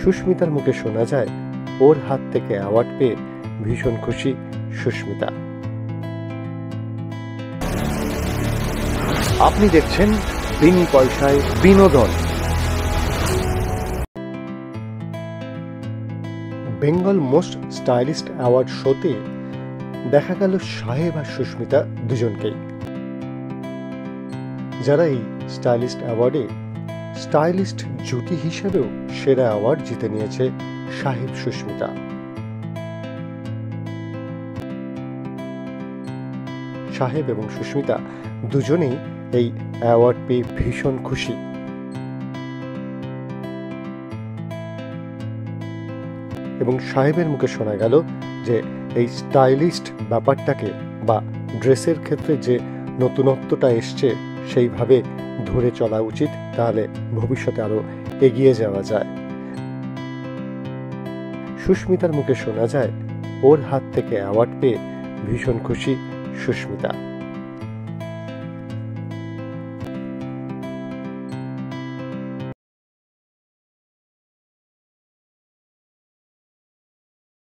সুস্মিতার মুখে শোনা যায় ওর হাত থেকে অ্যাওয়ার্ড পেয়ে ভীষণ খুশি সুস্মিতা। আপনি দেখছেন বিনি পয়সায় বিনোদন। বেঙ্গল মোস্ট স্টাইলিস্ট অ্যাওয়ার্ড শোতে দেখা গেল সাহেব আর সুস্মিতা দুজনকেই, যারা এই স্টাইলিস্ট অ্যাওয়ার্ডে স্টাইলিস্ট জুটি হিসেবেও সেরা অ্যাওয়ার্ড জিতে নিয়েছে সাহেব সুস্মিতা। সাহেব এবং সুস্মিতা দুজনেই এই অ্যাওয়ার্ড পেয়ে ভীষণ খুশি। এবং সাহেবের মুখে শোনা গেল যে এই স্টাইলিস্ট ব্যাপারটাকে বা ড্রেসের ক্ষেত্রে যে নতুনত্বটা এসছে সেইভাবে ধরে চলা উচিত, তাহলে ভবিষ্যতে আরো এগিয়ে যাওয়া যায়। সুস্মিতার মুখে শোনা যায় ওর হাত থেকে অ্যাওয়ার্ড পেয়ে ভীষণ খুশি সুস্মিতা।